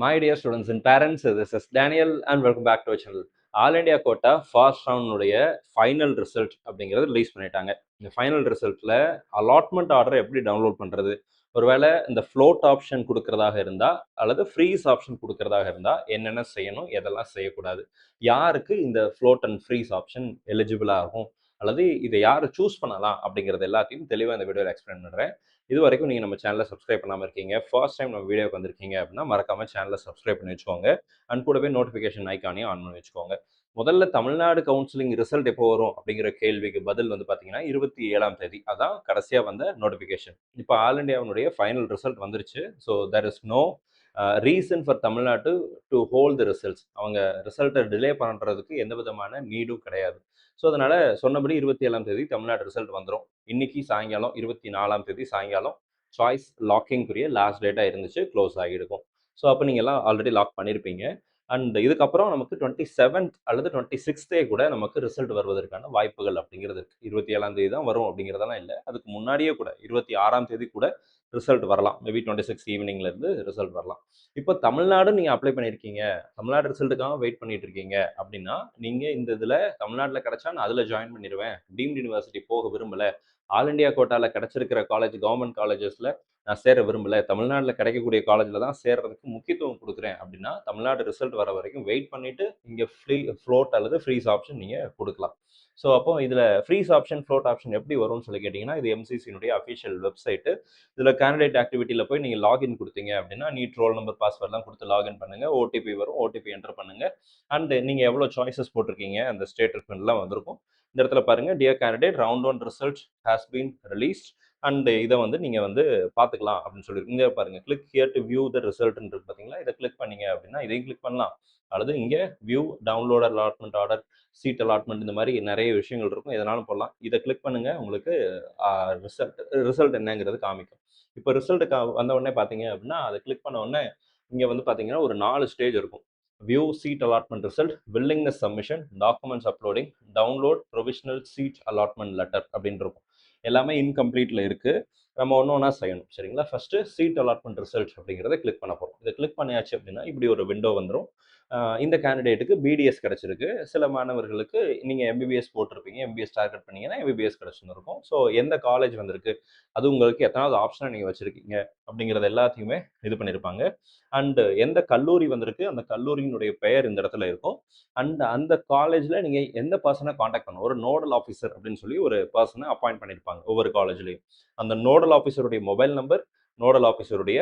My dear students and parents, this is Daniel and welcome back to our channel. All India quota first ரவுண்டுடைய final result அப்படிங்கிறது release பண்ணிட்டாங்க. இந்த final ரிசல்ட்டில் allotment order எப்படி download பண்ணுறது, ஒருவேளை இந்த ஃப்ளோட் ஆப்ஷன் கொடுக்கறதாக இருந்தால் அல்லது ஃப்ரீஸ் ஆப்ஷன் கொடுக்கறதாக இருந்தால் என்னென்ன செய்யணும், எதெல்லாம் செய்யக்கூடாது, யாருக்கு இந்த float and freeze option eligible ஆகும், அல்லது இதை யார் சூஸ் பண்ணலாம் அப்படிங்கிறது எல்லாத்தையும் தெளிவாக இந்த வீடியோவில் எக்ஸ்பிளைன் பண்ணுறேன். இது வரைக்கும் நீங்கள் நம்ம சேனலை சப்ஸ்கிரைப் பண்ணாமல் இருக்கீங்க, ஃபர்ஸ்ட் டைம் நம்ம வீடியோக்கு வந்திருக்கீங்க அப்படின்னா மறக்காமல் சேனலை சப்ஸ்கிரைப் பண்ணி வச்சுக்கோங்க. அண்ட் கூடவே நோட்டிஃபிகேஷன் ஐக்கானையும் ஆன் பண்ணி வச்சுக்கோங்க. முதல்ல தமிழ்நாடு கவுன்சிலிங் ரிசல்ட் எப்போ வரும் அப்படிங்கிற கேள்விக்கு பதில் வந்து பார்த்தீங்கன்னா 27ஆம் தேதி. அதான் கடைசியாக வந்த நோட்டிஃபிகேஷன். இப்போ ஆல் இண்டியாவுடைய ஃபைனல் ரிசல்ட் வந்துருச்சு. So there is no reason for Tamil Nadu to hold the results. அவங்க ரிசல்ட்டை டிலே பண்ணுறதுக்கு எந்த விதமான நீடும் கிடையாது. ஸோ அதனால் சொன்னபடி 27ஆம் தேதி தமிழ்நாடு ரிசல்ட் வந்துடும். இன்னைக்கு சாயங்காலம் 24ஆம் தேதி சாயங்காலம் சாய்ஸ் லாக்கிங்குரிய லாஸ்ட் டேட்டாக இருந்துச்சு, க்ளோஸ் ஆகியிருக்கும். ஸோ அப்போ நீங்கள் எல்லாம் ஆல்ரெடி லாக் பண்ணியிருப்பீங்க. அண்ட் இதுக்கப்புறம் நமக்கு 27th அல்லது 26th கூட நமக்கு ரிசல்ட் வருவதற்கான வாய்ப்புகள் அப்படிங்கிறது இருக்குது. 27ஆம் தேதி தான் வரும் அப்படிங்கிறதெல்லாம் இல்லை, அதுக்கு முன்னாடியே கூட 26ஆம் தேதி கூட ரிசல்ட் வரலாம். மேபி 26 ஈவினிங்லேருந்து ரிசல்ட் வரலாம். இப்போ தமிழ்நாடு நீங்கள் அப்ளை பண்ணியிருக்கீங்க, தமிழ்நாடு ரிசல்ட்டுக்காக வெயிட் பண்ணிட்டு இருக்கீங்க அப்படின்னா, நீங்கள் இந்த இதில் தமிழ்நாட்டில் கிடைச்சா நான் அதில் ஜாயின் பண்ணிடுவேன், டீம்டு யூனிவர்சிட்டி போக விரும்பலை, ஆல் இண்டியா கோட்டாவில் கிடைச்சிருக்கிற காலேஜ் கவர்மெண்ட் காலேஜஸில் நான் சேர விரும்பலை, தமிழ்நாட்டில் கிடைக்கக்கூடிய காலேஜில் தான் சேர்றதுக்கு முக்கியத்துவம் கொடுக்குறேன் அப்படின்னா, தமிழ்நாடு ரிசல்ட் வர வரைக்கும் வெயிட் பண்ணிவிட்டு இங்கே ஃப்ளோட் அல்லது ஃப்ரீஸ் ஆப்ஷன் நீங்கள் கொடுக்கலாம். ஸோ அப்போ இதில் ஃப்ரீஸ் ஆப்ஷன் ஃப்ளோட் ஆப்ஷன் எப்படி வரும்னு சொல்லி கேட்டிங்கன்னா, இது எம்சிசியினுடைய அஃபிஷியல் வெப்சைட்டு. இதில் கேண்டிடேட் ஆக்டிவிட்டியில் போய் நீங்கள் லாகின் கொடுத்தீங்க அப்படின்னா, நீட் ரோல் நம்பர் பாஸ்வேர்ட்லாம் கொடுத்து லாகின் பண்ணுங்கள், ஓடிபி வரும், ஓடிபி என்டர் பண்ணுங்கள். அண்ட் நீங்கள் எவ்வளோ சாய்ஸஸ் போட்டிருக்கீங்க அந்த ஸ்டேட்மெண்ட்லாம் வந்திருக்கும். இந்த இடத்துல பாருங்கள், dear candidate round 1 result has been released and இதை வந்து நீங்கள் வந்து பார்த்துக்கலாம் அப்படின்னு சொல்லி இங்கே பாருங்கள், click here to view the ரிசல்ட்னு இருக்கு பார்த்தீங்களா, இதை கிளிக் பண்ணீங்க அப்படின்னா இதையும் கிளிக் பண்ணலாம். அல்லது இங்கே view download allotment order, seat allotment, இந்த மாதிரி நிறைய விஷயங்கள் இருக்கும், எதனாலும் போடலாம். இதை கிளிக் பண்ணுங்கள், உங்களுக்கு ரிசல்ட் என்னங்கிறது காமிக்கும். இப்போ ரிசல்ட்டுக்கு வந்த உடனே பார்த்தீங்க அப்படின்னா அதை கிளிக் பண்ண உடனே இங்கே வந்து பார்த்தீங்கன்னா ஒரு 4 ஸ்டேஜ் இருக்கும். View seat allotment result, willingness submission, documents uploading, download provisional seat allotment letter அப்படின்னு இருக்கும். எல்லாமே இன்கம்ப்ளீட்டில் இருக்குது, நம்ம ஒன்று ஒன்றா செய்யணும். சரிங்களா? ஃபஸ்ட்டு சீட் அலாட்மெண்ட் ரிசல்ட் அப்படிங்கிறத கிளிக் பண்ண போகிறோம். இதை கிளிக் பண்ணியாச்சு அப்படின்னா இப்படி ஒரு விண்டோ வந்துடும். இந்த கேண்டிடேட்டுக்கு பிடிஎஸ் கிடச்சிருக்கு, சில மாணவர்களுக்கு நீங்கள் எம்பிபிஎஸ் போட்டிருப்பீங்க, எம்பிபிஎஸ் டார்கெட் பண்ணீங்கன்னா எம்பிபிஎஸ் கிடச்சுன்னு இருக்கும். ஸோ எந்த காலேஜ் வந்திருக்கு, அது உங்களுக்கு எத்தனாவது ஆப்ஷனாக நீங்கள் வச்சுருக்கீங்க அப்படிங்கிறது எல்லாத்தையுமே இது பண்ணியிருப்பாங்க. அண்டு எந்த கல்லூரி வந்திருக்கு, அந்த கல்லூரியினுடைய பெயர் இந்த இடத்துல இருக்கும். அண்ட் அந்த காலேஜில் நீங்கள் எந்த பர்சனை காண்டாக்ட் பண்ணணும், ஒரு நோடல் ஆஃபீஸர் அப்படின்னு சொல்லி ஒரு பர்சனை அப்பாயிண்ட் பண்ணியிருப்பாங்க ஒவ்வொரு காலேஜ்லேயும். அந்த நோடல் ஆஃபீஸருடைய மொபைல் நம்பர், நோடல் ஆஃபீஸருடைய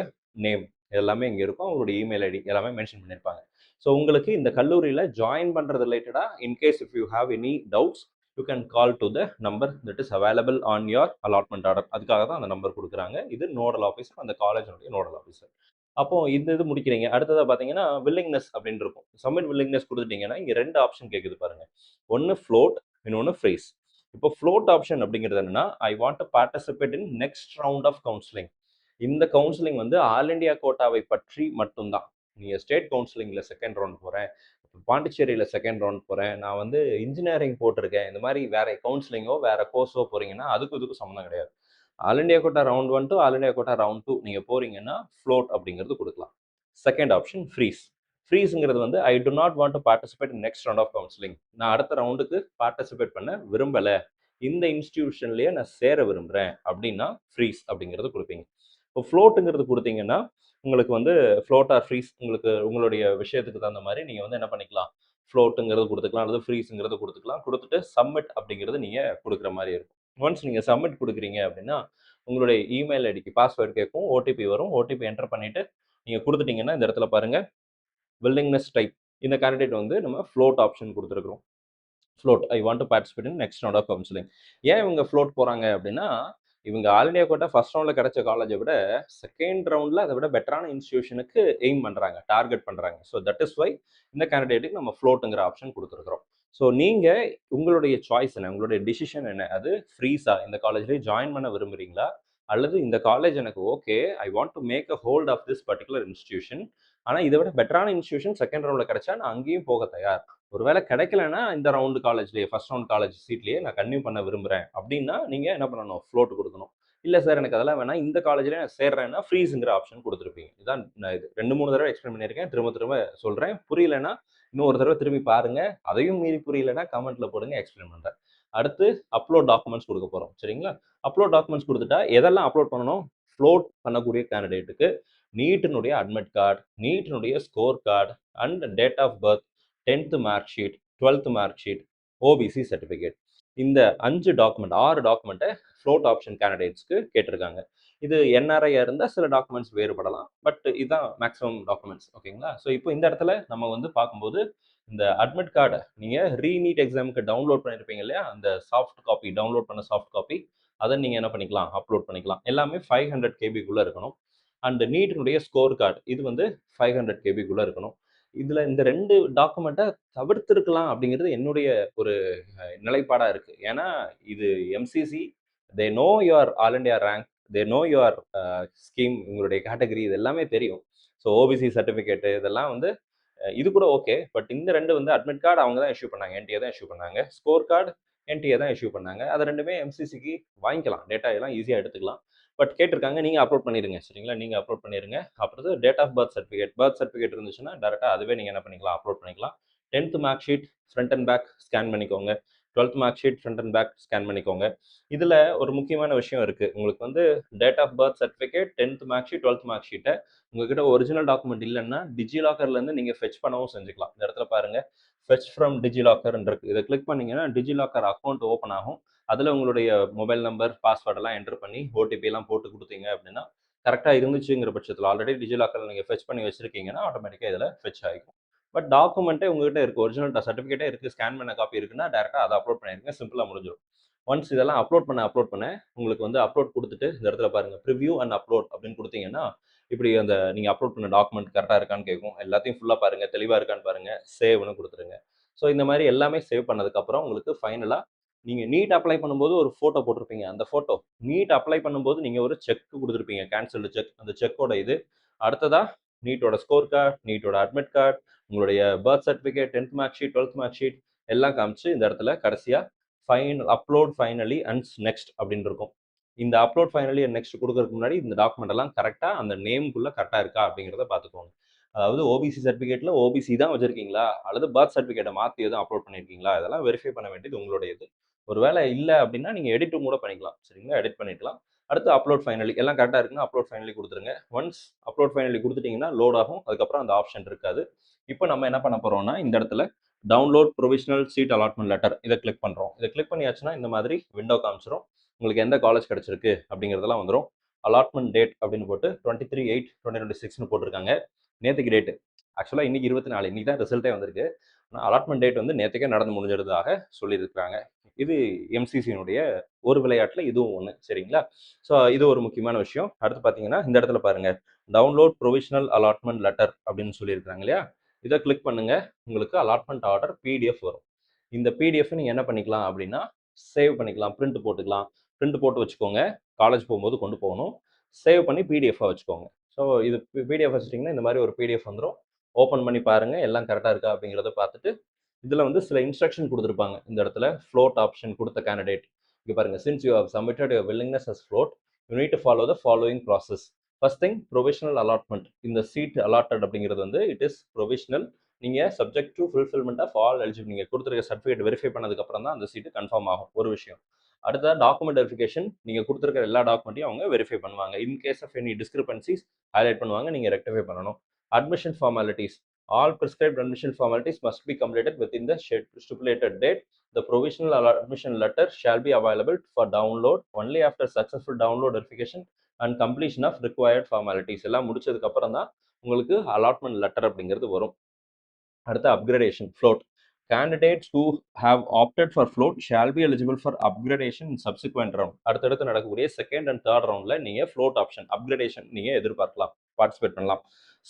நேம் எல்லாமே இங்கே இருக்கும், அவங்களுடைய இமெயில் ஐடி எல்லாமே மென்ஷன் பண்ணியிருப்பாங்க. ஸோ உங்களுக்கு இந்த கல்லூரியில் ஜாயின் பண்ணுறது ரிலேட்டடாக in case if you have any doubts you can call to the number that is available on your allotment order. அதுக்காக தான் அந்த நம்பர் கொடுக்குறாங்க. இது நோடல் ஆஃபீஸர், அந்த காலேஜினுடைய நோடல் ஆஃபீஸர். அப்போ இந்த இது முடிக்கிறீங்க. அடுத்ததாக பார்த்தீங்கன்னா வில்லிங்னஸ் அப்படின்னு இருக்கும். சப்மிட் வில்லிங்னஸ் கொடுத்துட்டீங்கன்னா இங்கே 2 ஆப்ஷன் கேட்குது பாருங்க. ஒன்று ஃப்ளோட், இன்னொன்று ஃப்ரீஸ். இப்போ ஃப்ளோட் ஆப்ஷன் அப்படிங்கிறது என்னன்னா, I want to participate in next round of counselling. இந்த கவுன்சிலிங் வந்து ஆல் இண்டியா கோட்டாவை பற்றி மட்டும்தான். நீங்கள் ஸ்டேட் கவுன்சிலிங்கில் செகண்ட் ரவுண்ட் போகிறேன், பாண்டிச்சேரியில் செகண்ட் ரவுண்ட் போகிறேன், நான் வந்து இன்ஜினியரிங் போட்டிருக்கேன், இந்த மாதிரி வேற கவுன்சிலிங்கோ வேற கோர்ஸோ போகிறீங்கன்னா அதுக்கும் சம்மந்தம் கிடையாது. All India quota round 1 to all India quota round 2 நீங்கள் போகிறீங்கன்னா ஃப்ளோட் அப்படிங்கிறது கொடுக்கலாம். Second option freeze. ஃப்ரீஸுங்கிறது வந்து I do not want to participate in next round of counselling. நான் அடுத்த ரவுண்டுக்கு பார்ட்டிசிபேட் பண்ண விரும்பலை, இந்த இன்ஸ்டிடியூஷன்லேயே நான் சேர விரும்புகிறேன் அப்படின்னா ஃப்ரீஸ் அப்படிங்கிறது கொடுப்பீங்க. இப்போ ஃப்ளோட்டுங்கிறது கொடுத்தீங்கன்னா உங்களுக்கு வந்து ஃப்ளோட் ஆர் ஃப்ரீஸ் உங்களுக்கு உங்களுடைய விஷயத்துக்கு தகுந்த மாதிரி நீங்கள் வந்து என்ன பண்ணிக்கலாம், ஃப்ளோட்டுங்கிறது கொடுத்துக்கலாம் அல்லது ஃப்ரீஸுங்கிறது கொடுத்துக்கலாம். கொடுத்துட்டு சப்மிட் அப்படிங்கிறது நீங்கள் கொடுக்குற மாதிரி இருக்கும். ஒன்ஸ் நீங்கள் சப்மிட் கொடுக்குறீங்க அப்படின்னா உங்களுடைய இமெயில் ஐடிக்கு பாஸ்வேர்டு கேட்கும், ஓடிபி வரும், ஓடிபி என்டர் பண்ணிவிட்டு நீங்கள் கொடுத்துட்டீங்கன்னா இந்த இடத்துல பாருங்கள் வில்லிங்னஸ் டைப். இந்த கேண்டிடேட் வந்து நம்ம ஃப்ளோட் ஆப்ஷன் கொடுத்துருக்குறோம். Float I want to participate in next round of counselling. ஏன் இவங்க ஃப்ளோட் போகிறாங்க அப்படின்னா, இவங்க ஆல் இண்டியா கோட்டா ஃபர்ஸ்ட் ரவுண்டில் கிடைச்ச காலேஜை விட செகண்ட் ரவுண்டில் அதை விட பெட்டரான இன்ஸ்டியூஷனுக்கு எய்ம் பண்ணுறாங்க, டார்கெட் பண்ணுறாங்க. ஸோ தட் இஸ் வை இந்த கேண்டிடேட்டுக்கு நம்ம ஃப்ளோட்டுங்கிற ஆப்ஷன் கொடுத்துருக்குறோம். ஸோ நீங்கள் உங்களுடைய சாய்ஸ் என்ன, உங்களுடைய டிசிஷன் என்ன, அது ஃப்ரீஸா இந்த காலேஜ்லேயே ஜாயின் பண்ண விரும்புகிறீங்களா, அல்லது இந்த காலேஜ் எனக்கு okay, I want to make a hold of this particular institution, ஆனால் இதை விட பெட்டரான இன்ஸ்டியூஷன் செகண்ட் ரவுண்டில் கிடைச்சா நான் அங்கேயும் போக தயார், ஒருவேளை கிடைக்கலன்னா இந்த ரவுண்டு காலேஜ்லேயே ஃபர்ஸ்ட் ரவுண்ட் காலேஜ் சீட்லேயே நான் கன்டினியூ பண்ண விரும்புகிறேன் அப்படின்னா நீங்கள் என்ன பண்ணணும், ஃப்ளோட் கொடுக்கணும். இல்ல சார் எனக்கு அதெல்லாம் வேணாம். இந்த காலேஜ்லயே நான் சேர்றேன்னா ஃப்ரீஸ்ங்கிற ஆப்ஷன் குடுத்துருப்பீங்க. இதான் நான் இது 2, 3 தடவ எக்ஸ்பிளைன் பண்ணியிருக்கேன். திரும்ப திரும்ப சொல்றேன். புரியலன்னா, இன்னும் ஒரு தடவ திரும்பி பாருங்க. அதையும் மீறி புரியலன்னா கமெண்ட்ல போடுங்க எக்ஸ்பிளைன் பண்றேன். அடுத்து அப்லோட் டாக்குமெண்ட்ஸ் குடுக்க போறோம். சரிங்களா? அப்லோட் டாக்குமெண்ட்ஸ் குடுத்துட்டா எதெல்லாம் அப்லோட் பண்ணணும்? ஃப்ளோட் பண்ணக்கூடிய கேண்டிடேட்டுக்கு நீட்டினுடைய அட்மிட் கார்டு, நீட்டினுடைய score card and date of birth, 10th mark sheet, 12th mark sheet, OBC certificate. இந்த 5 டாக்குமெண்ட் 6 டாக்குமெண்ட்ட ஃப்ளோட் ஆப்ஷன் கேண்டிடேட்ஸ்க்கு கேட்டிருக்காங்க. இது என்ஆர்ஐயா இருந்தா சில டாக்குமெண்ட்ஸ் வேறுபடலாம். பட் இதான் மேக்ஸிமம் டாக்குமெண்ட்ஸ். ஓகேங்களா? ஸோ இப்போ இந்த இடத்துல நம்ம வந்து பார்க்கும்போது, இந்த அட்மிட் கார்ட நீங்க ரீநீட் எக்ஸாம்க்கு டவுன்லோட் பண்ணியிருப்பீங்க இல்லையா? அந்த சாஃப்ட் காப்பி டவுன்லோட் பண்ண சாஃப்ட் காப்பி, அத நீங்க என்ன பண்ணிக்கலாம்? அப்லோட் பண்ணிக்கலாம். எல்லாமே 500 கேபிக்குள்ள இருக்கணும். அண்ட் நீட்டினுடைய ஸ்கோர் கார்டு இது வந்து 500 கேபிக்குள்ள இருக்கணும். இதுல இந்த 2 டாக்குமெண்ட்ட தவிர்த்திருக்கலாம் அப்படிங்கிறது என்னுடைய ஒரு நிலைப்பாடா இருக்கு. ஏன்னா இது MCC they know your all India rank, they know your scheme, உங்களுடைய கேட்டகரி இது எல்லாமே தெரியும். ஸோ ஓபிசி சர்டிஃபிகேட் இதெல்லாம் வந்து இது கூட ஓகே. பட் இந்த 2 வந்து அட்மிட் கார்டு அவங்க தான் இஷ்யூ பண்ணாங்க. என்டிஏ தான் இஷ்யூ பண்ணாங்க. ஸ்கோர் கார்டு என்டிஏ தான் இஷ்யூ பண்ணாங்க. அது 2மே எம்சிசிக்கு வாங்கிக்கலாம். டேட்டா எல்லாம் ஈஸியா எடுத்துக்கலாம். பட் கேட்டிருக்காங்க நீங்க அப்லோட் பண்ணிருங்க. சரிங்களா? நீங்க அப்லோட் பண்ணிருங்க. அப்புறம் டேட் ஆஃப் பர்த் சர்டிஃபிகேட் இருந்துச்சுன்னா டைரக்ட்டா அதுவே நீங்க என்ன பண்ணிக்கலாம்? அப்லோட் பண்ணிக்கலாம். 10th mark sheet front and back scan பண்ணிக்கோங்க. 12th mark sheet front and back scan பண்ணிக்கோங்க. இதுல ஒரு முக்கியமான விஷயம் இருக்கு. உங்களுக்கு வந்து date of birth certificate, 10th mark sheet, 12th mark ஷீட்ட உங்ககிட்ட ஒரிஜினல் டாக்குமெண்ட் இல்லன்னா, டிஜிலாக்கர்ல இருந்து நீங்க ஃபெட்ச் பண்ணவும் செஞ்சுக்கலாம். இந்த இடத்துல பாருங்க, ஃபெட்ச் ஃப்ரம் டிஜிலாக்கர்ன்னு இருக்கு. இத கிளிக் பண்ணீங்கன்னா, டிஜிலாக்கர் அக்கவுண்ட் ஓப்பன் ஆகும். அதுல உங்களுடைய மொபைல் நம்பர், பாஸ்வேர்ட் எல்லாம் என்டர் பண்ணி, ஓடிபி எல்லாம் போட்டு குடுத்தீங்க அப்படின்னா, கரெக்ட்டா இருந்துச்சுங்கிற பட்சத்துல ஆல்ரெடி டிஜிலாக்கர்ல நீங்க ஃபெட்ச் பண்ணி வச்சிருக்கீங்கன்னா, ஆட்டோமேட்டிக்கா இதுல ஃபெட்ச் ஆயிக்கும். பட் டாக்குமெண்ட்டே உங்ககிட்ட இருக்கு. ஒரிஜினல் சர்டிஃபிகேட்டே இருக்கு. ஸ்கேன் பண்ண காப்பி இருக்குன்னா, டைரக்ட்டா அத அப்லோட் பண்ணிருங்க. சிம்பிளா முடிஞ்சிரும். ஒன்ஸ் இதெல்லாம் அப்லோட் பண்ண உங்களுக்கு வந்து அப்லோட் குடுத்துட்டு, இந்த இடத்துல பாருங்க, பிரிவ்யூ அண்ட் அப்லோட் அப்படின்னு குடுத்தீங்கன்னா, இப்படி அந்த நீங்க அப்லோட் பண்ண டாக்குமெண்ட் கரெக்ட்டா இருக்கான்னு கேட்கும். எல்லாத்தையும் ஃபுல்லா பாருங்க. தெளிவா இருக்கான்னு பாருங்க. சேவ்ன்னு குடுத்துருங்க. ஸோ இந்த மாரி எல்லாமே சேவ் பண்ணதுக்கப்புறம் உங்களுக்கு ஃபைனலா நீங்க நீட் அப்ளை பண்ணும்போது ஒரு ஃபோட்டோ போட்டிருப்பீங்க. அந்த ஃபோட்டோ நீட் அப்ளை பண்ணும்போது நீங்க ஒரு செக் குடுத்திருப்பீங்க. Cancelled check. அந்த செக்கோட இது. அடுத்ததா நீட்டோட ஸ்கோர் கார்ட், நீட்டோட அட்மிட் கார்ட், உங்களுடைய birth certificate, 10th mark sheet, 12th mark sheet எல்லாம் காமிச்சு இந்த இடத்துல கடைசியா அப்லோட் ஃபைனலி அண்ட் நெக்ஸ்ட் அப்படின்னு இருக்கும். இந்த அப்லோட் ஃபைனலி அண்ட் நெக்ஸ்ட் குடுக்கறதுக்கு முன்னாடி இந்த டாக்குமெண்ட் எல்லாம் கரெக்ட்டா அந்த நேம்க்குள்ள கரெக்ட்டா இருக்கா அப்படிங்கிறத பார்த்துக்கோங்க. அதாவது ஓபிசி சர்டிஃபிகேட்ல ஓபிசி தான் வச்சிருக்கீங்களா? அல்லது பர்த் சர்டிஃபிகேட்ட மாத்தி எதுவும் அப்லோட் பண்ணியிருக்கீங்களா? இதெல்லாம் வெரிஃபை பண்ண வேண்டியது உங்களுடையது. ஒருவேளை இல்ல அப்படின்னா நீங்க எடிட்டும் கூட பண்ணிக்கலாம். சரிங்களா? எடிட் பண்ணிக்கலாம். அடுத்து அப்லோட் ஃபைனலி எல்லாம் கரெக்ட்டா இருக்குன்னா அப்லோட் ஃபைனலி குடுத்துருங்க. ஒன்ஸ் அப்லோட் ஃபைனலி குடுத்துட்டீங்கன்னா லோட் ஆகும். அதுக்கப்புறம் அந்த ஆப்ஷன் இருக்காது. இப்போ நம்ம என்ன பண்ண போறோம்னா, இந்த இடத்துல download provisional seat allotment letter இத கிளிக் பண்றோம். இத கிளிக் பண்ணியாச்சுன்னா இந்த மாதிரி விண்டோ காமிச்சிரும். உங்களுக்கு எந்த காலேஜ் கிடைச்சிருக்கு அப்படிங்கிறதெல்லாம் வந்துரும். அலாட்மென்ட் டேட் அப்படின்னு போட்டு 23/8/2026ன்னு போட்டிருக்காங்க. நேத்துக்கு டேட். ஆக்சுவலா இன்னைக்கு 24 இன்னைக்கு தான் ரிசல்ட்டே வந்திருக்கு. ஆனா அலாட்மென்ட் டேட் வந்து நேத்துக்கே நடந்து முடிஞ்சதாக சொல்லியிருக்காங்க. இது எம்சிசியினுடைய ஒரு விளையாட்டுல இதுவும் ஒண்ணு. சரிங்களா? ஸோ இது ஒரு முக்கியமான விஷயம். அடுத்து பார்த்தீங்கன்னா, இந்த இடத்துல பாருங்க. டவுன்லோட் புரோவிஷனல் அலாட்மென்ட் லெட்டர் அப்படின்னு சொல்லியிருக்காங்க இல்லையா? இத கிளிக் பண்ணுங்க. உங்களுக்கு அலாட்மென்ட் ஆர்டர் பிடிஎஃப் வரும். இந்த பிடிஎஃப் நீங்க என்ன பண்ணிக்கலாம் அப்படின்னா, சேவ் பண்ணிக்கலாம். பிரிண்ட் போட்டுக்கலாம். பிரிண்ட் போட்டு வச்சுக்கோங்க. காலேஜ் போகும்போது கொண்டு போகணும். சேவ் பண்ணி பிடிஎஃப்பா வச்சுக்கோங்க. ஸோ இது பிடிஎஃப் வச்சுட்டீங்கன்னா, இந்த மாதிரி ஒரு பிடிஎஃப் வந்துரும். ஓப்பன் பண்ணி பாருங்க. எல்லாம் கரெக்ட்டா இருக்கா அப்படிங்கிறத பார்த்துட்டு, இதுல வந்து சில இன்ஸ்ட்ரக்ஷன் குடுத்திருப்பாங்க. இந்த இடத்துல ஃப்ளோட் ஆப்ஷன் குடுத்த கேண்டிடேட். இங்க பாருங்க. Since you have submitted your willingness as float, you need to follow the following process. First thing provisional allotment. இந்த சீட் அலாட்டட் அப்படிங்கிறது வந்து இட் இஸ் ப்ரொவிஷனல். நீங்க subject to fulfilment of all eligible. நீங்க கொடுத்திருக்க certificate verify பண்ணதுக்கு அப்புறம் தான் அந்த சீட் கன்ஃபார்ம் ஆகும். ஒரு விஷயம். அடுத்ததா டாக்குமெண்ட் வெரிஃபிகேஷன். நீங்க கொடுத்திருக்கிற எல்லா டாக்குமெண்ட்டையும் அவங்க வெரிஃபை பண்ணுவாங்க. In case of any discrepancies highlight பண்ணுவாங்க. நீங்க ரெக்டிஃபை பண்ணணும். Admission formalities. All prescribed admission formalities must be completed within the stipulated date. The provisional admission letter shall be available for download only after successful download verification and completion of required formalities. எல்லாம் முடிச்சதுக்கு அப்புறம் தான் உங்களுக்கு allotment letter அப்படிங்கிறது வரும். அடுத்து upgradation float. Candidates who have opted for float shall be eligible for upgradation in subsequent round. அடுத்தடுத்து நடக்கக்கூடிய செகண்ட் அண்ட் தேர்ட் ரவுண்ட்ல நீங்க float ஆப்ஷன் upgradation நீங்க எதிர்பார்க்கலாம், பார்ட்டிசிபேட் பண்ணலாம்.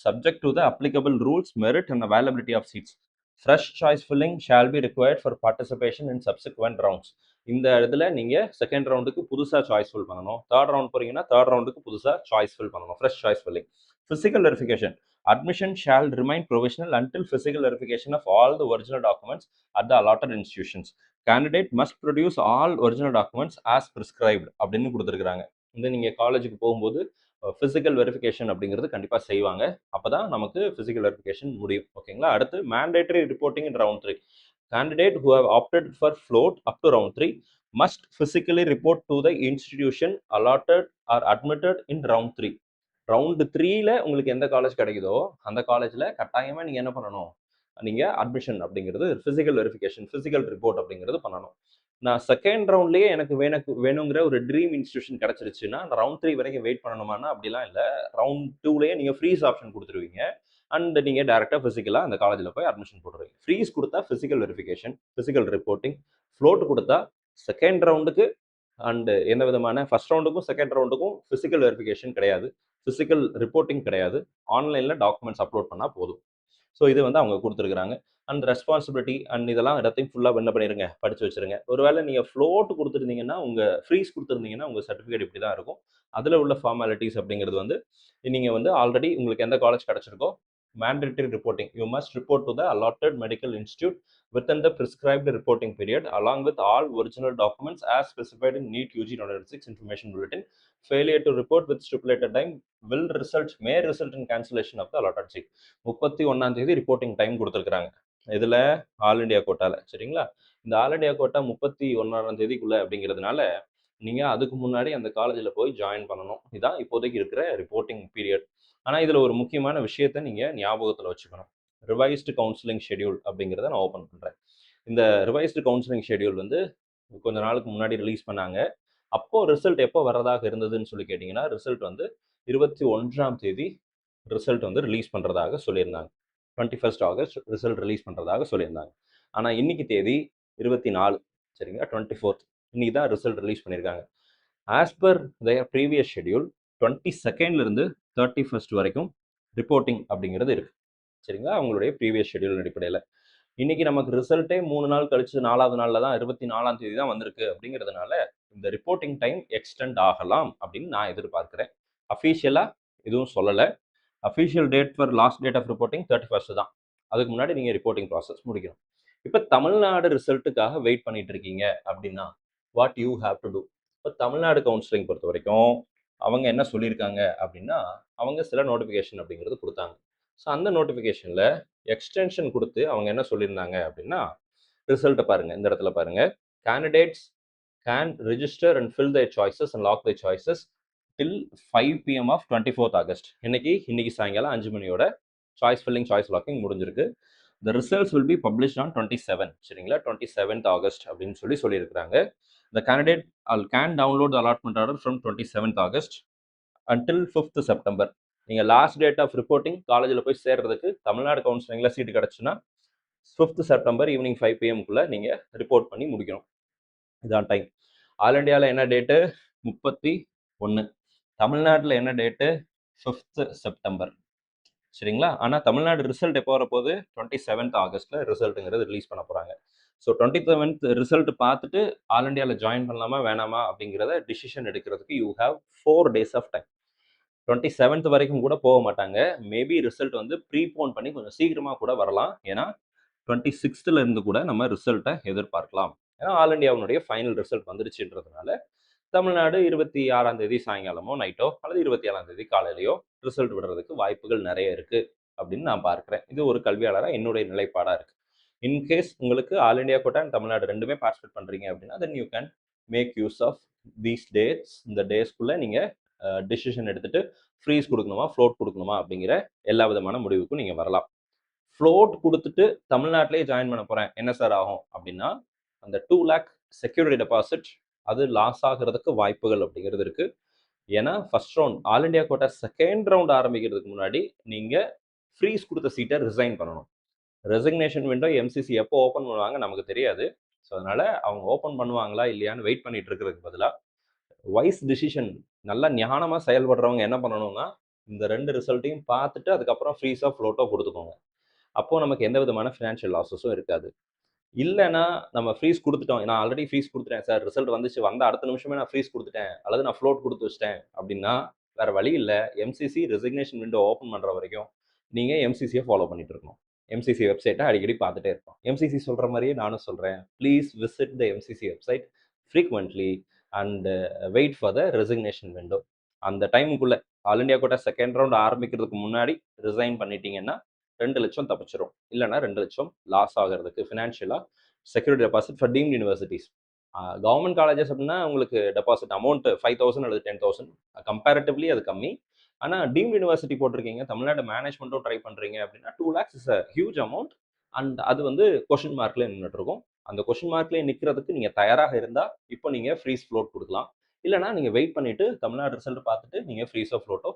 Subject to the applicable rules, merit and availability of seats. Fresh choice filling shall be required for participation in subsequent rounds. இந்த இடத்துல நீங்க செகண்ட் ரவுண்டுக்கு புதுசா சாய்ஸ் ஃபில் பண்ணணும். தேர்ட் ரவுண்ட் போறீங்கன்னா தேர்ட் ரவுண்டுக்கு புதுசா சாய்ஸ் ஃபில் பண்ணணும். Fresh choice filling. Physical verification. Admission shall remain provisional until physical verification of all the original documents at the allotted institutions. Candidate must produce all original documents as prescribed அப்படின்னு கொடுத்துருக்காங்க. நீங்கள் காலேஜுக்கு போகும்போது physical verification அப்படிங்கிறது கண்டிப்பாக செய்வாங்க. அப்போ தான் நமக்கு ஃபிசிக்கல் வெரிஃபிகேஷன் முடியும். ஓகேங்களா? அடுத்து mandatory reporting in round 3. Candidate who have opted for float up to round 3 must physically report to the institution allotted or admitted in round 3. Round 3ல உங்களுக்கு எந்த காலேஜ் கிடைக்குதோ அந்த காலேஜில் கட்டாயமாக நீங்கள் என்ன பண்ணணும், நீங்கள் அட்மிஷன் அப்படிங்கிறது ஃபிசிக்கல் வெரிஃபிகேஷன், ஃபிசிக்கல் ரிப்போர்ட் அப்படிங்கிறது பண்ணணும். நான் செகண்ட் ரவுண்ட்லேயே எனக்கு வேணுங்கிற ஒரு ட்ரீம் இன்ஸ்டியூஷன் கிடச்சிருச்சுன்னா அந்த ரவுண்ட் 3 வரைக்கும் வெயிட் பண்ணணுமானா அப்படிலாம் இல்லை. ரவுண்ட் 2லேயே நீங்கள் ஃப்ரீஸ் ஆப்ஷன் கொடுத்துருவீங்க. அண்ட் நீங்கள் டேரெக்டாக ஃபிசிக்கலாக அந்த காலேஜில் போய் அட்மிஷன் போட்டுருவீங்க. ஃப்ரீஸ் கொடுத்தா physical verification, physical reporting. Float கொடுத்தா செகண்ட் ரவுண்டுக்கு அண்டு எந்த விதமான ஃபர்ஸ்ட் ரவுண்டுக்கும் செகண்ட் ரவுண்டுக்கும் ஃபிசிக்கல் வெரிஃபிகேஷன் கிடையாது, ஃபிசிக்கல் ரிப்போர்ட்டிங் கிடையாது. ஆன்லைனில் டாக்குமெண்ட்ஸ் அப்லோட் பண்ணால் போதும். ஸோ இது வந்து அவங்க கொடுத்துருக்குறாங்க. அண்ட் ரெஸ்பான்சிபிலிட்டி அண்ட் இதெல்லாம் இடத்தையும் ஃபுல்லாக என்ன பண்ணிடுங்க, படித்து வச்சுருங்க. ஒருவேளை நீங்கள் ஃப்ளோட் கொடுத்துருந்தீங்கன்னா, உங்கள் ஃப்ரீஸ் கொடுத்துருந்தீங்கன்னா உங்கள் சர்டிஃபிகேட் இப்படி தான் இருக்கும். அதில் உள்ள ஃபார்மாலிட்டிஸ் அப்படிங்கிறது வந்து நீங்கள் வந்து ஆல்ரெடி உங்களுக்கு எந்த college கிடச்சிருக்கோ, mandatory reporting. You must report to the allotted medical institute within the prescribed reporting period along with all original documents as specified in NEET UG 2006 information bulletin. Failure to report with stipulated time may result in cancellation of the allotted seat. 31ஆம் தேதி reporting time கொடுத்துருக்காங்க இதில் all India கோட்டாவில். சரிங்களா? இந்த all India quota 31ஆம் தேதிக்குள்ளே அப்படிங்கிறதுனால நீங்கள் அதுக்கு முன்னாடி அந்த காலேஜில் போய் ஜாயின் பண்ணணும். இதுதான் இப்போதைக்கு இருக்கிற ரிப்போர்ட்டிங் பீரியட். ஆனால் இதில் ஒரு முக்கியமான விஷயத்தை நீங்கள் ஞாபகத்தில் வச்சுக்கணும். ரிவைஸ்டு கவுன்சிலிங் ஷெடியூல் அப்படிங்கிறத நான் ஓப்பன் பண்ணுறேன். இந்த ரிவைஸ்டு கவுன்சிலிங் ஷெடியூல் வந்து கொஞ்ச நாளுக்கு முன்னாடி ரிலீஸ் பண்ணாங்க. அப்போது ரிசல்ட் எப்போ வர்றதாக இருந்ததுன்னு சொல்லி கேட்டிங்கன்னா, ரிசல்ட் வந்து 21ஆம் தேதி ரிசல்ட் வந்து ரிலீஸ் பண்ணுறதாக சொல்லியிருந்தாங்க. 21 ஆகஸ்ட் ரிசல்ட் ரிலீஸ் பண்ணுறதாக சொல்லியிருந்தாங்க. ஆனால் இன்னைக்கு தேதி 24. சரிங்களா? 24th இன்னைக்கு தான் ரிசல்ட் ரிலீஸ் பண்ணியிருக்காங்க. As per their previous schedule 22nd 31st வரைக்கும் ரிப்போர்ட்டிங் அப்படிங்கிறது இருக்குது. சரிங்களா? அவங்களுடைய ப்ரீவியஸ் ஷெடியூல் அடிப்படையில் இன்னைக்கு நமக்கு ரிசல்ட்டே 3 நாள் கழிச்சு 4வது நாளில் தான் 24ஆம் தேதி தான் வந்திருக்கு. அப்படிங்கிறதுனால இந்த ரிப்போர்ட்டிங் டைம் எக்ஸ்டெண்ட் ஆகலாம் அப்படின்னு நான் எதிர்பார்க்குறேன். அஃபீஷியலாக எதுவும் சொல்லலை. Official date for last date of reporting 31st தான். அதுக்கு முன்னாடி நீங்கள் ரிப்போர்ட்டிங் ப்ராசஸ் முடிக்கணும். இப்போ தமிழ்நாடு ரிசல்ட்டுக்காக வெயிட் பண்ணிட்டு இருக்கீங்க அப்படின்னா what you have to do. இப்போ தமிழ்நாடு கவுன்சிலிங் பொறுத்த வரைக்கும் அவங்க என்ன சொல்லியிருக்காங்க அப்படின்னா, அவங்க சில நோட்டிஃபிகேஷன் அப்படிங்கிறது கொடுத்தாங்க. ஸோ அந்த நோட்டிஃபிகேஷனில் எக்ஸ்டென்ஷன் கொடுத்து அவங்க என்ன சொல்லியிருந்தாங்க அப்படின்னா, ரிசல்ட்டை பாருங்கள், இந்த இடத்துல பாருங்கள். Candidates can register and fill their choices and lock their choices till 5 PM of 24th August. இன்னைக்கு சாயங்காலம் 5 மணியோட சாய்ஸ் ஃபில்லிங், சாய்ஸ் லாக்கிங் முடிஞ்சிருக்கு. The results will be published on 27. சரிங்களா? 27th ஆகஸ்ட் அப்படின்னு சொல்லியிருக்கிறாங்க. The candidate can download the allotment order from 27th August until 5th September. நீங்கள் last date of reporting காலேஜில் போய் சேர்றதுக்கு தமிழ்நாடு கவுன்சிலிங்கில் சீட்டு கிடச்சுன்னா 5th September ஈவினிங் 5 PM நீங்கள் ரிப்போர்ட் பண்ணி முடிக்கணும். இதான் டைம். ஆல் இண்டியாவில் என்ன டேட்டு? 31. தமிழ்நாட்டில் என்ன டேட்டு? 5th September. சரிங்களா? ஆனால் தமிழ்நாடு ரிசல்ட் எப்போ வரப்போகுது? 27th ஆகஸ்ட்டில் ரிசல்ட்டுங்கிறது ரிலீஸ் பண்ண போகிறாங்க. ஸோ 27th ரிசல்ட் பார்த்துட்டு ஆல் இண்டியாவில் ஜாயின் பண்ணலாமா வேணாமா அப்படிங்கிறத டிசிஷன் எடுக்கிறதுக்கு you have 4 days of time. 27th வரைக்கும் கூட போக மாட்டாங்க. மேபி ரிசல்ட் வந்து ப்ரீபோன் பண்ணி கொஞ்சம் சீக்கிரமாக கூட வரலாம். ஏன்னா 26th இருந்து கூட நம்ம ரிசல்ட்டை எதிர்பார்க்கலாம். ஏன்னா ஆல் இண்டியாவுடைய ஃபைனல் ரிசல்ட் வந்துருச்சுன்றதுனால தமிழ்நாடு 26ஆம் தேதி சாயங்காலமோ நைட்டோ அல்லது 27ஆம் தேதி காலையிலையோ ரிசல்ட் விடுறதுக்கு வாய்ப்புகள் நிறைய இருக்குது அப்படின்னு நான் பார்க்குறேன். இது ஒரு கல்வியாளராக என்னுடைய நிலைப்பாடாக இருக்குது. இன்கேஸ் உங்களுக்கு all India quota and Tamil Nadu ரெண்டுமே பார்ட்டிசிபேட் பண்ணுறீங்க அப்படின்னா then you can make use of these dates. இந்த டேஸ்க்குள்ளே நீங்கள் டிசிஷன் எடுத்துகிட்டு ஃப்ரீஸ் கொடுக்கணுமா ஃப்ளோட் கொடுக்கணுமா அப்படிங்கிற எல்லா விதமான முடிவுக்கும் நீங்கள் வரலாம். ஃப்ளோட் கொடுத்துட்டு தமிழ்நாட்டிலே ஜாயின் பண்ண போகிறேன், என்ன சார் ஆகும் அப்படின்னா, அந்த 2 lakh செக்யூரிட்டி டெபாசிட் அது லாஸ் ஆகிறதுக்கு வாய்ப்புகள் அப்படிங்கிறது இருக்குது. ஏன்னா first round all India quota second round ஆரம்பிக்கிறதுக்கு முன்னாடி நீங்கள் ஃப்ரீஸ் கொடுத்த சீட்டை ரிசைன் பண்ணணும். ரெசிக்னேஷன் விண்டோ எம்சிசி எப்போ ஓப்பன் பண்ணுவாங்க நமக்கு தெரியாது. ஸோ அதனால் அவங்க ஓப்பன் பண்ணுவாங்களா இல்லையான்னு வெயிட் பண்ணிட்டு இருக்கிறதுக்கு பதிலாக வைஸ் டிசிஷன் நல்லா ஞானமாக செயல்படுறவங்க என்ன பண்ணணும்னா, இந்த 2 ரிசல்ட்டையும் பார்த்துட்டு அதுக்கப்புறம் ஃப்ரீஸாக ஃப்ளோட்டோ கொடுத்துக்கோங்க. அப்போது நமக்கு எந்த விதமான ஃபினான்ஷியல் லாஸஸும் இருக்காது. இல்லைன்னா நம்ம ஃப்ரீஸ் கொடுத்துட்டோம், நான் ஆல்ரெடி ஃப்ரீஸ் கொடுத்துட்டேன் சார், ரிசல்ட் வந்துச்சு, வந்த அடுத்த நிமிஷமே நான் ஃப்ரீஸ் கொடுத்துட்டேன் அல்லது நான் ஃப்ளோட் கொடுத்து வச்சிட்டேன் அப்படின்னா வேறு வழி இல்லை. எம்சிசி ரெசிக்னேஷன் விண்டோ ஓப்பன் பண்ணுற வரைக்கும் நீங்கள் எம்சிசியை ஃபாலோ பண்ணிட்டு இருக்கணும். எம்சிசி வெப்சைட்டை அடிக்கடி பார்த்துட்டே இருப்போம். எம்சிசி சொல்கிற மாதிரியே நானும் சொல்கிறேன், please visit the MCC website frequently and wait for the resignation window. அந்த டைமுக்குள்ளே all India quota second round ஆரம்பிக்கிறதுக்கு முன்னாடி ரிசைன் பண்ணிட்டீங்கன்னா 2,00,000 தப்பிச்சிரும். இல்லைன்னா 2,00,000 லாஸ் ஆகிறதுக்கு ஃபினான்ஷியலாக security deposit for deemed universities. Government colleges அப்படின்னா உங்களுக்கு டெபாசிட் அமௌண்ட் 5,000 அல்லது 10,000 கம்பேரிட்டிவ்லி அது கம்மி. ஆனால் டீம்டு யூனிவர்சிட்டி போட்டிருக்கீங்க, தமிழ்நாடு மேனேஜ்மெண்ட்டும் ட்ரை பண்ணுறீங்க அப்படின்னா 2,00,000 is a huge amount. And அது வந்து கொஷின் மார்க்ல நின்றுட்டு இருக்கும். அந்த கொஷின் மார்க்லேயே நிற்கிறதுக்கு நீங்கள் தயாராக இருந்தால் இப்போ நீங்கள் ஃப்ரீஸ் ஃப்ளோட் கொடுக்கலாம். இல்லைனா நீங்கள் வெயிட் பண்ணிவிட்டு தமிழ்நாடு ரிசல்ட் பார்த்துட்டு நீங்கள் ஃப்ரீஸோ ஃப்ளோட்டோ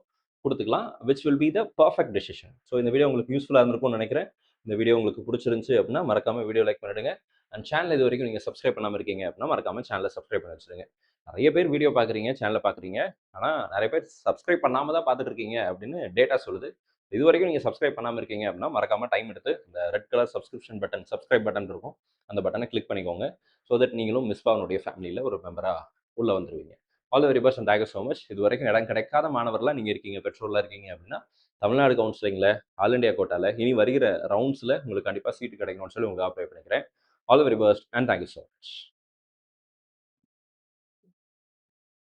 கொடுத்துக்கலாம், which will be the perfect decision. So இந்த வீடியோ உங்களுக்கு யூஸ்ஃபுல்லாக இருந்திருக்கும்னு நினைக்கிறேன். இந்த வீடியோ உங்களுக்கு பிடிச்சிருந்துச்சு அப்படின்னா மறக்காமல் வீடியோ லைக் பண்ணிடுங்க. அண்ட் சேனல் இது வரைக்கும் நீங்கள் சப்ஸ்கிரைப் பண்ணாமல் இருக்கீங்க அப்படின்னா மறக்காமல் சேனலை சப்ஸ்கிரைப் பண்ணி வச்சுருங்க. நிறைய பேர் வீடியோ பார்க்குறீங்க, சேனலில் பார்க்குறீங்க, ஆனால் நிறைய பேர் சப்ஸ்கிரைப் பண்ணாமல் தான் பார்த்துட்டு இருக்கீங்க அப்படின்னு டேட்டா சொல்லுது. இது வரைக்கும் நீங்கள் சப்ஸ்கிரைப் பண்ணாமல் இருக்கீங்க அப்படின்னா மறக்காமல் டைம் எடுத்து இந்த red colour subscription button, subscribe button இருக்கும், அந்த பட்டனை கிளிக் பண்ணிக்கோங்க. ஸோ தட் நீங்களும் மிஸ்பாவனுடைய ஃபேமிலியில் ஒரு மெம்பராக உள்ளே வந்துடுவீங்க. All the very best and thank you so much. இது வரைக்கும் இடம் கிடைக்காத மாணவர்களாக நீங்கள் இருக்கீங்க, பெற்றோர்களாக இருக்கீங்க அப்படின்னா தமிழ்நாடு கவுன்சிலிங்கில் ஆல் இண்டியா கோட்டாவில் இனி வருகிற ரவுண்ட்ஸில் உங்களுக்கு கண்டிப்பாக சீட்டு கிடைக்கணும்னு சொல்லி உங்களுக்கு அப்ளை பண்ணிக்கிறேன். All the very best and thank you so much.